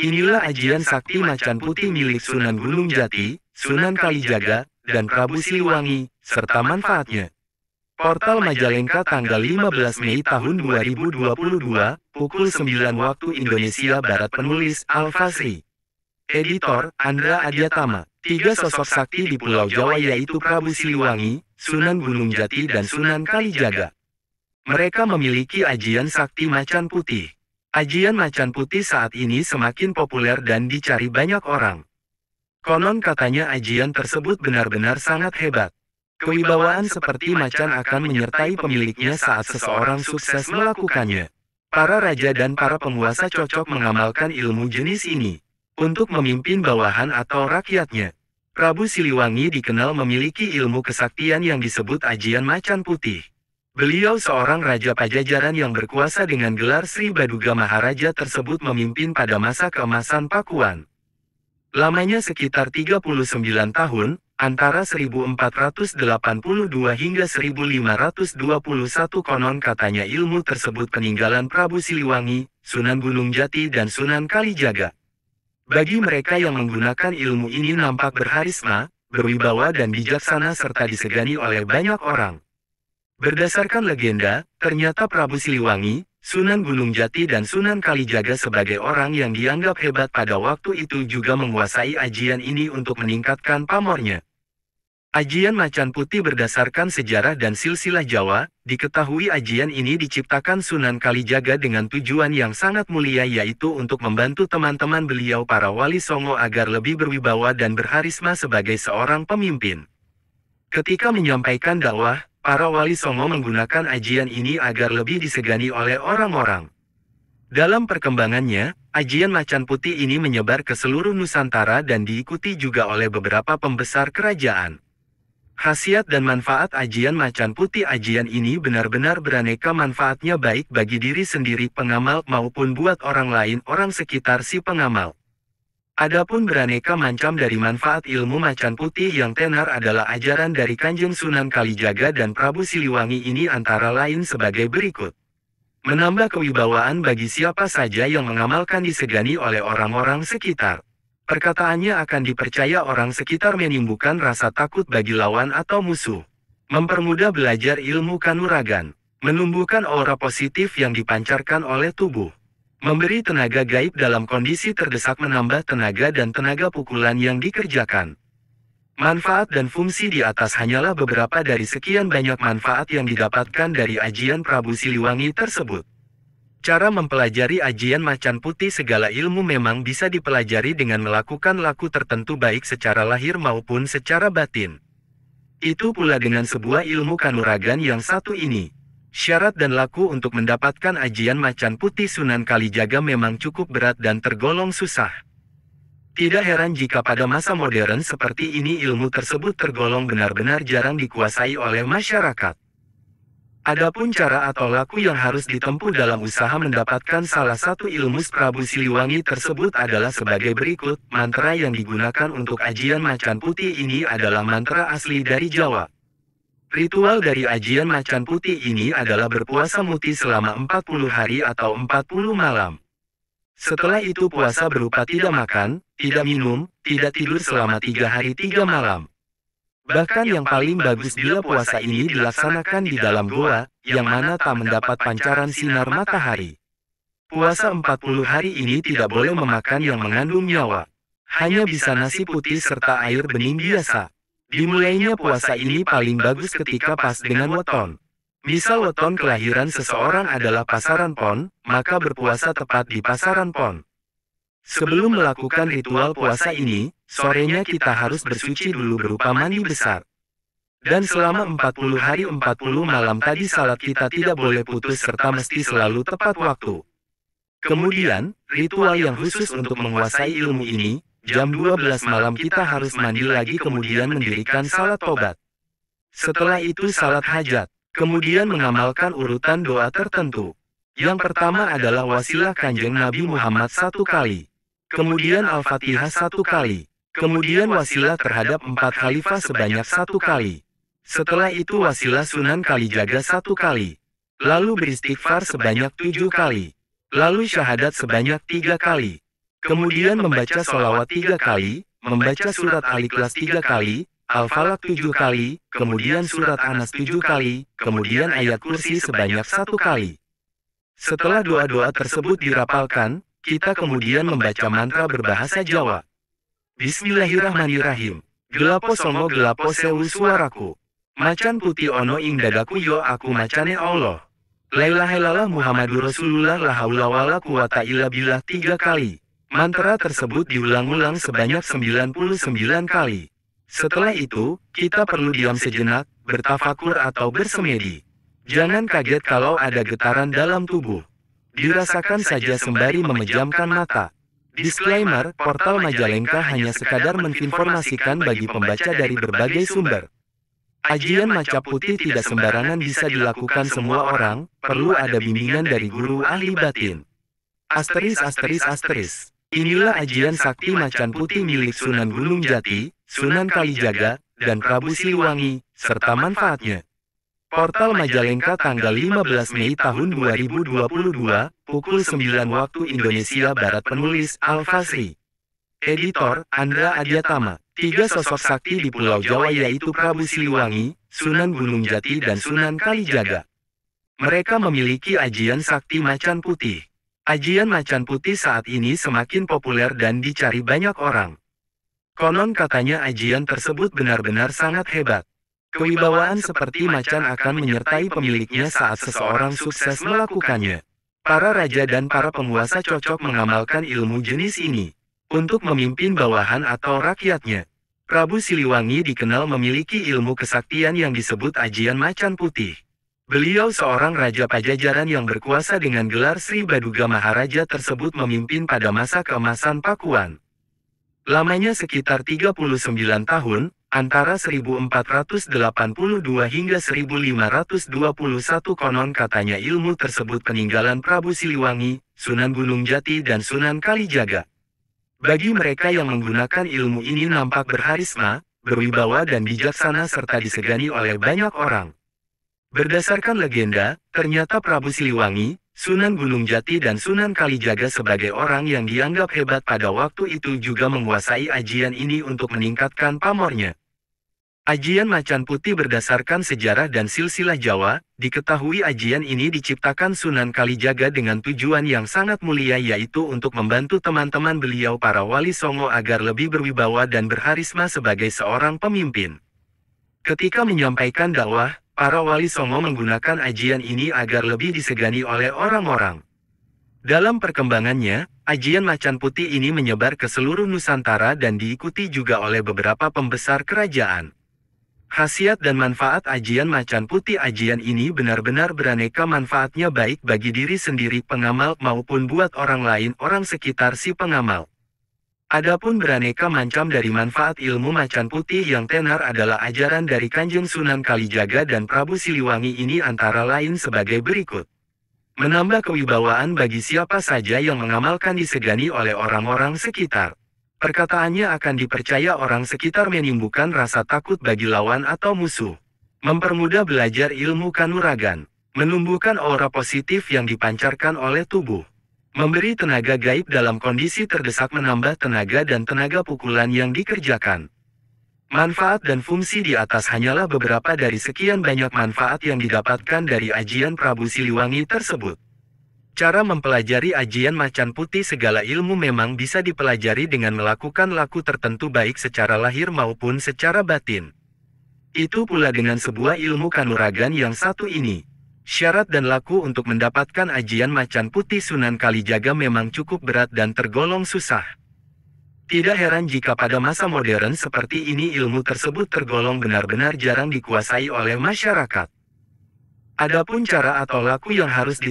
Inilah ajian sakti macan putih milik Sunan Gunung Jati, Sunan Kalijaga, dan Prabu Siliwangi, serta manfaatnya. Portal Majalengka tanggal 15 Mei tahun 2022, pukul 9 waktu Indonesia Barat. Penulis, Al-Fasri. Editor, Andra Adyatama. Tiga sosok sakti di Pulau Jawa yaitu Prabu Siliwangi, Sunan Gunung Jati dan Sunan Kalijaga. Mereka memiliki ajian sakti macan putih. Ajian macan putih saat ini semakin populer dan dicari banyak orang. Konon katanya ajian tersebut benar-benar sangat hebat. Kewibawaan seperti macan akan menyertai pemiliknya saat seseorang sukses melakukannya. Para raja dan para penguasa cocok mengamalkan ilmu jenis ini untuk memimpin bawahan atau rakyatnya. Prabu Siliwangi dikenal memiliki ilmu kesaktian yang disebut ajian macan putih. Beliau seorang raja Pajajaran yang berkuasa dengan gelar Sri Baduga Maharaja tersebut memimpin pada masa keemasan Pakuan. Lamanya sekitar 39 tahun, antara 1482 hingga 1521. Konon katanya ilmu tersebut peninggalan Prabu Siliwangi, Sunan Gunung Jati dan Sunan Kalijaga. Bagi mereka yang menggunakan ilmu ini nampak berharisma, berwibawa dan bijaksana serta disegani oleh banyak orang. Berdasarkan legenda, ternyata Prabu Siliwangi, Sunan Gunung Jati dan Sunan Kalijaga sebagai orang yang dianggap hebat pada waktu itu juga menguasai ajian ini untuk meningkatkan pamornya. Ajian macan putih berdasarkan sejarah dan silsilah Jawa, diketahui ajian ini diciptakan Sunan Kalijaga dengan tujuan yang sangat mulia yaitu untuk membantu teman-teman beliau para wali songo agar lebih berwibawa dan berharisma sebagai seorang pemimpin. Ketika menyampaikan dakwah, para wali songo menggunakan ajian ini agar lebih disegani oleh orang-orang. Dalam perkembangannya, ajian macan putih ini menyebar ke seluruh Nusantara dan diikuti juga oleh beberapa pembesar kerajaan. Khasiat dan manfaat ajian macan putih. Ajian ini benar-benar beraneka manfaatnya baik bagi diri sendiri pengamal maupun buat orang lain orang sekitar si pengamal. Adapun beraneka macam dari manfaat ilmu macan putih yang tenar adalah ajaran dari Kanjeng Sunan Kalijaga dan Prabu Siliwangi ini antara lain sebagai berikut. Menambah kewibawaan bagi siapa saja yang mengamalkan disegani oleh orang-orang sekitar. Perkataannya akan dipercaya orang sekitar menimbulkan rasa takut bagi lawan atau musuh. Mempermudah belajar ilmu kanuragan. Menumbuhkan aura positif yang dipancarkan oleh tubuh. Memberi tenaga gaib dalam kondisi terdesak menambah tenaga dan tenaga pukulan yang dikerjakan. Manfaat dan fungsi di atas hanyalah beberapa dari sekian banyak manfaat yang didapatkan dari ajian Prabu Siliwangi tersebut. Cara mempelajari ajian macan putih. Segala ilmu memang bisa dipelajari dengan melakukan laku tertentu baik secara lahir maupun secara batin. Itu pula dengan sebuah ilmu kanuragan yang satu ini. Syarat dan laku untuk mendapatkan ajian macan putih Sunan Kalijaga memang cukup berat dan tergolong susah. Tidak heran jika pada masa modern seperti ini ilmu tersebut tergolong benar-benar jarang dikuasai oleh masyarakat. Adapun cara atau laku yang harus ditempuh dalam usaha mendapatkan salah satu ilmu Prabu Siliwangi tersebut adalah sebagai berikut. Mantra yang digunakan untuk ajian macan putih ini adalah mantra asli dari Jawa. Ritual dari ajian macan putih ini adalah berpuasa muti selama 40 hari atau 40 malam. Setelah itu puasa berupa tidak makan, tidak minum, tidak tidur selama 3 hari 3 malam. Bahkan yang paling bagus bila puasa ini dilaksanakan di dalam goa, yang mana tak mendapat pancaran sinar matahari. Puasa 40 hari ini tidak boleh memakan yang mengandung nyawa. Hanya bisa nasi putih serta air bening biasa. Dimulainya puasa ini paling bagus ketika pas dengan weton. Misal weton kelahiran seseorang adalah Pasaran Pon, maka berpuasa tepat di Pasaran Pon. Sebelum melakukan ritual puasa ini, sorenya kita harus bersuci dulu berupa mandi besar. Dan selama 40 hari 40 malam tadi salat kita tidak boleh putus serta mesti selalu tepat waktu. Kemudian, ritual yang khusus untuk menguasai ilmu ini, jam 12 malam kita harus mandi lagi kemudian mendirikan salat tobat. Setelah itu salat hajat, kemudian mengamalkan urutan doa tertentu. Yang pertama adalah wasilah Kanjeng Nabi Muhammad 1 kali. Kemudian Al-Fatihah 1 kali. Kemudian wasilah terhadap 4 khalifah sebanyak 1 kali. Setelah itu wasilah Sunan Kalijaga 1 kali. Lalu beristighfar sebanyak 7 kali. Lalu syahadat sebanyak 3 kali. Kemudian membaca sholawat 3 kali, membaca surat Al-Ikhlas 3 kali, Al-Falaq 7 kali, kemudian surat An-Nas 7 kali, kemudian ayat kursi sebanyak 1 kali. Setelah doa-doa tersebut dirapalkan, kita kemudian membaca mantra berbahasa Jawa. Bismillahirrahmanirrahim. Gelapo songo gelapo sewu suaraku. Macan putih ono ing dadaku yo aku macane Allah. La ilaha illallah Muhammadur Rasulullah la haula wala quwata illa billah 3 kali. Mantra tersebut diulang-ulang sebanyak 99 kali. Setelah itu, kita perlu diam sejenak, bertafakur atau bersemedi. Jangan kaget kalau ada getaran dalam tubuh. Dirasakan saja sembari memejamkan mata. Disclaimer, portal Majalengka hanya sekadar menginformasikan bagi pembaca dari berbagai sumber. Ajian macap putih tidak sembarangan bisa dilakukan semua orang, perlu ada bimbingan dari guru ahli batin. *****. Inilah ajian sakti macan putih milik Sunan Gunung Jati, Sunan Kalijaga, dan Prabu Siliwangi, serta manfaatnya. Portal Majalengka tanggal 15 Mei tahun 2022, pukul 9 waktu Indonesia Barat. Penulis Al-Fasri. Editor Andra Adyatama. 3 sosok sakti di Pulau Jawa yaitu Prabu Siliwangi, Sunan Gunung Jati dan Sunan Kalijaga. Mereka memiliki ajian sakti macan putih. Ajian macan putih saat ini semakin populer dan dicari banyak orang. Konon katanya ajian tersebut benar-benar sangat hebat. Kewibawaan seperti macan akan menyertai pemiliknya saat seseorang sukses melakukannya. Para raja dan para penguasa cocok mengamalkan ilmu jenis ini untuk memimpin bawahan atau rakyatnya. Prabu Siliwangi dikenal memiliki ilmu kesaktian yang disebut ajian macan putih. Beliau seorang raja Pajajaran yang berkuasa dengan gelar Sri Baduga Maharaja tersebut memimpin pada masa keemasan Pakuan. Lamanya sekitar 39 tahun, antara 1482 hingga 1521 konon katanya ilmu tersebut peninggalan Prabu Siliwangi, Sunan Gunung Jati dan Sunan Kalijaga. Bagi mereka yang menggunakan ilmu ini nampak berharisma, berwibawa dan bijaksana serta disegani oleh banyak orang. Berdasarkan legenda, ternyata Prabu Siliwangi, Sunan Gunung Jati dan Sunan Kalijaga sebagai orang yang dianggap hebat pada waktu itu juga menguasai ajian ini untuk meningkatkan pamornya. Ajian macan putih berdasarkan sejarah dan silsilah Jawa, diketahui ajian ini diciptakan Sunan Kalijaga dengan tujuan yang sangat mulia yaitu untuk membantu teman-teman beliau para wali songo agar lebih berwibawa dan berharisma sebagai seorang pemimpin. Ketika menyampaikan dakwah, para wali songo menggunakan ajian ini agar lebih disegani oleh orang-orang. Dalam perkembangannya, ajian macan putih ini menyebar ke seluruh Nusantara dan diikuti juga oleh beberapa pembesar kerajaan. Khasiat dan manfaat ajian macan putih. Ajian ini benar-benar beraneka manfaatnya baik bagi diri sendiri pengamal maupun buat orang lain orang sekitar si pengamal. Adapun beraneka macam dari manfaat ilmu macan putih yang tenar adalah ajaran dari Kanjeng Sunan Kalijaga dan Prabu Siliwangi ini antara lain sebagai berikut. Menambah kewibawaan bagi siapa saja yang mengamalkan disegani oleh orang-orang sekitar. Perkataannya akan dipercaya orang sekitar menimbulkan rasa takut bagi lawan atau musuh. Mempermudah belajar ilmu kanuragan. Menumbuhkan aura positif yang dipancarkan oleh tubuh. Memberi tenaga gaib dalam kondisi terdesak menambah tenaga dan tenaga pukulan yang dikerjakan. Manfaat dan fungsi di atas hanyalah beberapa dari sekian banyak manfaat yang didapatkan dari ajian Prabu Siliwangi tersebut. Cara mempelajari ajian macan putih. Segala ilmu memang bisa dipelajari dengan melakukan laku tertentu baik secara lahir maupun secara batin. Itu pula dengan sebuah ilmu kanuragan yang satu ini. Syarat dan laku untuk mendapatkan ajian macan putih Sunan Kalijaga memang cukup berat dan tergolong susah. Tidak heran jika pada masa modern seperti ini ilmu tersebut tergolong benar-benar jarang dikuasai oleh masyarakat. Adapun cara atau laku yang harus